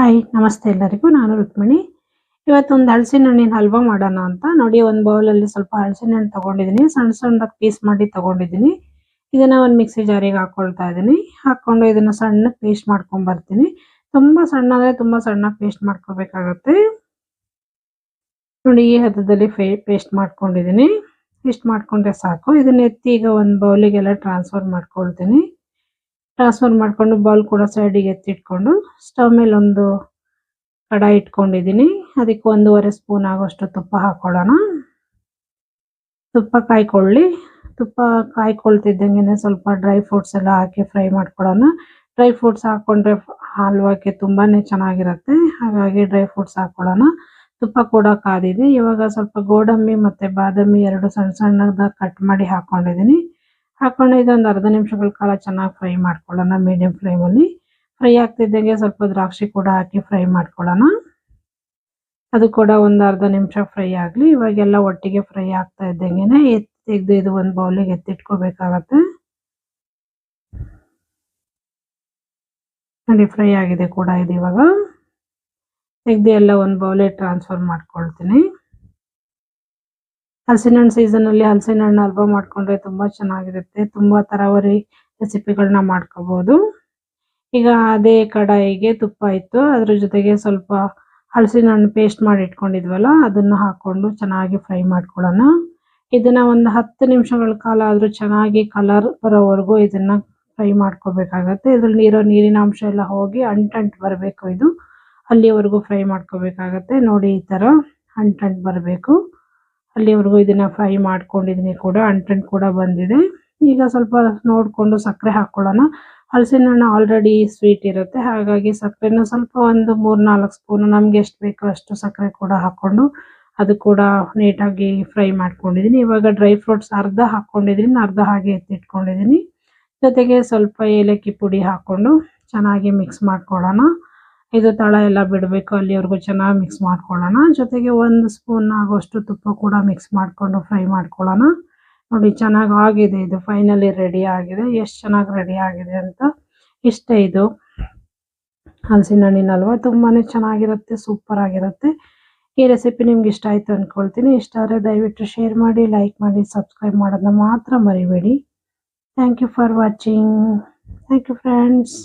Hi ನಮಸ್ತೆ ಎಲ್ಲರಿಗೂ. ನಾನು ರುಕ್ಮಿಣಿ. ಇವತ್ತೊಂದು ಹಲಸಿನ ಹಣ್ಣಿನ ಹಲ್ವಾ ಮಾಡೋಣ ಅಂತ ನೋಡಿ, ಒಂದು ಬೌಲಲ್ಲಿ ಸ್ವಲ್ಪ ಹಲಸಿನ ಹಣ್ಣು ತಗೊಂಡಿದ್ದೀನಿ. ಸಣ್ಣ ಸಣ್ಣದಾಗಿ ಪೀಸ್ ಮಾಡಿ ತಗೊಂಡಿದ್ದೀನಿ. ಇದನ್ನ ಒಂದು ಮಿಕ್ಸಿ ಜಾರಿಗೆ ಹಾಕೊಳ್ತಾ ಇದ್ದೀನಿ. ಹಾಕೊಂಡು ಇದನ್ನ ಸಣ್ಣ ಪೇಸ್ಟ್ ಮಾಡ್ಕೊಂಡ್ ಬರ್ತೀನಿ. ತುಂಬಾ ಸಣ್ಣ ಅಂದ್ರೆ ತುಂಬಾ ಸಣ್ಣ ಪೇಸ್ಟ್ ಮಾಡ್ಕೋಬೇಕಾಗತ್ತೆ. ನೋಡಿ, ಈ ಹದದಲ್ಲಿ ಪೇಸ್ಟ್ ಮಾಡ್ಕೊಂಡಿದ್ದೀನಿ. ಪೇಸ್ಟ್ ಮಾಡ್ಕೊಂಡ್ರೆ ಸಾಕು. ಇದನ್ನ ಎತ್ತಿ ಈಗ ಒಂದು ಬೌಲಿಗೆಲ್ಲ ಟ್ರಾನ್ಸ್ಫರ್ ಮಾಡ್ಕೊಳ್ತೀನಿ. ಟ್ರಾನ್ಸ್ಫರ್ ಮಾಡ್ಕೊಂಡು ಬೌಲ್ ಕೂಡ ಸೈಡಿಗೆ ಎತ್ತಿಟ್ಕೊಂಡು ಸ್ಟವ್ ಮೇಲೆ ಒಂದು ಕಡಾಯಿ ಇಟ್ಕೊಂಡಿದ್ದೀನಿ. ಅದಕ್ಕೆ 1.5 ಸ್ಪೂನ್ ಆಗೋಷ್ಟು ತುಪ್ಪ ಹಾಕೊಳ್ಳೋಣ. ತುಪ್ಪ ಕಾಯ್ಕೊಳ್ಳಿ. ತುಪ್ಪ ಕಾಯ್ಕೊಳ್ತಿದ್ದಂಗೆ ಸ್ವಲ್ಪ ಡ್ರೈ ಫ್ರೂಟ್ಸ್ ಎಲ್ಲ ಹಾಕಿ ಫ್ರೈ ಮಾಡ್ಕೊಳ್ಳೋಣ. ಡ್ರೈ ಫ್ರೂಟ್ಸ್ ಹಾಕೊಂಡ್ರೆ ಹಲ್ವಾಕ್ಕೆ ತುಂಬಾನೇ ಚೆನ್ನಾಗಿರುತ್ತೆ. ಹಾಗಾಗಿ ಡ್ರೈ ಫ್ರೂಟ್ಸ್ ಹಾಕೊಳ್ಳೋಣ. ತುಪ್ಪ ಕೂಡ ಕಾದಿದೆ. ಇವಾಗ ಸ್ವಲ್ಪ ಗೋಡಂಬಿ ಮತ್ತೆ ಬಾದಾಮಿ 2 ಸಣ್ಣ ಸಣ್ಣದಾಗಿ ಕಟ್ ಮಾಡಿ ಹಾಕೊಂಡಿದ್ದೀನಿ. ಹಾಕೊಂಡು ಇದೊಂದು ಅರ್ಧ ನಿಮಿಷಗಳ ಕಾಲ ಚೆನ್ನಾಗಿ ಫ್ರೈ ಮಾಡ್ಕೊಳ್ಳೋಣ ಮೀಡಿಯಂ ಫ್ಲೇಮಲ್ಲಿ. ಫ್ರೈ ಆಗ್ತಿದ್ದಂಗೆ ಸ್ವಲ್ಪ ದ್ರಾಕ್ಷಿ ಕೂಡ ಹಾಕಿ ಫ್ರೈ ಮಾಡ್ಕೊಳ್ಳೋಣ. ಅದು ಕೂಡ ಒಂದು ಅರ್ಧ ನಿಮಿಷ ಫ್ರೈ ಆಗಲಿ. ಇವಾಗೆಲ್ಲ ಒಟ್ಟಿಗೆ ಫ್ರೈ ಆಗ್ತಾ ಇದ್ದಂಗೆನೆ ತೆಗೆದು ಇದು ಒಂದು ಬೌಲಿಗೆ ಎತ್ತಿಟ್ಕೋಬೇಕಾಗತ್ತೆ. ನೋಡಿ, ಫ್ರೈ ಆಗಿದೆ ಕೂಡ ಇದು. ಇವಾಗ ತೆಗೆದು ಎಲ್ಲ ಒಂದು ಬೌಲಿಗೆ ಟ್ರಾನ್ಸ್ಫರ್ ಮಾಡ್ಕೊಳ್ತೀನಿ. ಹಲಸಿನ ಹಣ್ಣು ಸೀಸನ್ ಅಲ್ಲಿ ಹಲಸಿನ ಹಣ್ಣು ಹಲ್ವಾ ಮಾಡ್ಕೊಂಡ್ರೆ ತುಂಬಾ ಚೆನ್ನಾಗಿರುತ್ತೆ. ತುಂಬಾ ತರಾವರಿ ರೆಸಿಪಿಗಳನ್ನ ಮಾಡ್ಕೋಬಹುದು. ಈಗ ಅದೇ ಕಡಾಯಿಗೆ ತುಪ್ಪ ಇತ್ತು, ಅದ್ರ ಜೊತೆಗೆ ಸ್ವಲ್ಪ ಹಲಸಿನ ಹಣ್ಣು ಪೇಸ್ಟ್ ಮಾಡಿ ಇಟ್ಕೊಂಡಿದ್ವಲ್ಲ ಅದನ್ನ ಹಾಕೊಂಡು ಚೆನ್ನಾಗಿ ಫ್ರೈ ಮಾಡ್ಕೊಳ್ಳೋಣ. ಇದನ್ನ ಒಂದು 10 ನಿಮಿಷಗಳ ಕಾಲ ಆದ್ರೂ ಚೆನ್ನಾಗಿ ಕಲರ್ ಬರೋವರೆಗೂ ಇದನ್ನ ಫ್ರೈ ಮಾಡ್ಕೋಬೇಕಾಗತ್ತೆ. ಇದ್ರಲ್ಲಿ ನೀರಿನ ಅಂಶ ಎಲ್ಲ ಹೋಗಿ ಅಂಟಂಟ್ ಬರಬೇಕು. ಇದು ಅಲ್ಲಿವರೆಗೂ ಫ್ರೈ ಮಾಡ್ಕೋಬೇಕಾಗತ್ತೆ. ನೋಡಿ, ಈ ತರ ಅಂಟಂಟ್ ಬರಬೇಕು. ಅಲ್ಲಿವರೆಗೂ ಇದನ್ನ ಫ್ರೈ ಮಾಡ್ಕೊಂಡಿದ್ದೀನಿ ಕೂಡ. ಅಂಟಂಟ್ ಕೂಡ ಬಂದಿದೆ. ಈಗ ಸ್ವಲ್ಪ ನೋಡ್ಕೊಂಡು ಸಕ್ಕರೆ ಹಾಕೊಳ್ಳೋಣ. ಹಲಸಿನ ಹಣ್ಣು ಆಲ್ರೆಡಿ ಸ್ವೀಟ್ ಇರುತ್ತೆ, ಹಾಗಾಗಿ ಸಕ್ಕರೆನ ಸ್ವಲ್ಪ ಒಂದು 3-4 ಸ್ಪೂನ್ ನಮ್ಗೆ ಎಷ್ಟು ಬೇಕೋ ಅಷ್ಟು ಸಕ್ಕರೆ ಕೂಡ ಹಾಕೊಂಡು ಅದು ಕೂಡ ನೀಟಾಗಿ ಫ್ರೈ ಮಾಡ್ಕೊಂಡಿದ್ದೀನಿ. ಇವಾಗ ಡ್ರೈ ಫ್ರೂಟ್ಸ್ ಅರ್ಧ ಹಾಕೊಂಡಿದ್ದೀನಿ, ಅರ್ಧ ಹಾಗೆ ಎತ್ತಿಟ್ಕೊಂಡಿದ್ದೀನಿ. ಜೊತೆಗೆ ಸ್ವಲ್ಪ ಏಲಕ್ಕಿ ಪುಡಿ ಹಾಕೊಂಡು ಚೆನ್ನಾಗಿ ಮಿಕ್ಸ್ ಮಾಡ್ಕೊಳ್ಳೋಣ. ಇದು ತಳ ಎಲ್ಲ ಬಿಡಬೇಕು, ಅಲ್ಲಿವರೆಗೂ ಚೆನ್ನಾಗಿ ಮಿಕ್ಸ್ ಮಾಡ್ಕೊಳ್ಳೋಣ. ಜೊತೆಗೆ 1 ಸ್ಪೂನ್ ಆಗೋಷ್ಟು ತುಪ್ಪ ಕೂಡ ಮಿಕ್ಸ್ ಮಾಡಿಕೊಂಡು ಫ್ರೈ ಮಾಡ್ಕೊಳ್ಳೋಣ. ನೋಡಿ, ಚೆನ್ನಾಗಿ ಆಗಿದೆ. ಇದು ಫೈನಲಿ ರೆಡಿ ಆಗಿದೆ. ಎಷ್ಟು ಚೆನ್ನಾಗಿ ರೆಡಿ ಆಗಿದೆ ಅಂತ. ಇಷ್ಟೇ ಇದು ಹಲಸಿನ ಹಣ್ಣಿನ ಹಲ್ವಾ. ತುಂಬಾನೇ ಚೆನ್ನಾಗಿರುತ್ತೆ, ಸೂಪರ್ ಆಗಿರುತ್ತೆ. ಈ ರೆಸಿಪಿ ನಿಮ್ಗೆ ಇಷ್ಟ ಆಯ್ತು ಅನ್ಕೊಳ್ತೀನಿ. ಇಷ್ಟ ಆದರೆ ದಯವಿಟ್ಟು ಶೇರ್ ಮಾಡಿ, ಲೈಕ್ ಮಾಡಿ, ಸಬ್ಸ್ಕ್ರೈಬ್ ಮಾಡೋದನ್ನ ಮಾತ್ರ ಮರಿಬೇಡಿ. Thank you for watching. Thank you friends.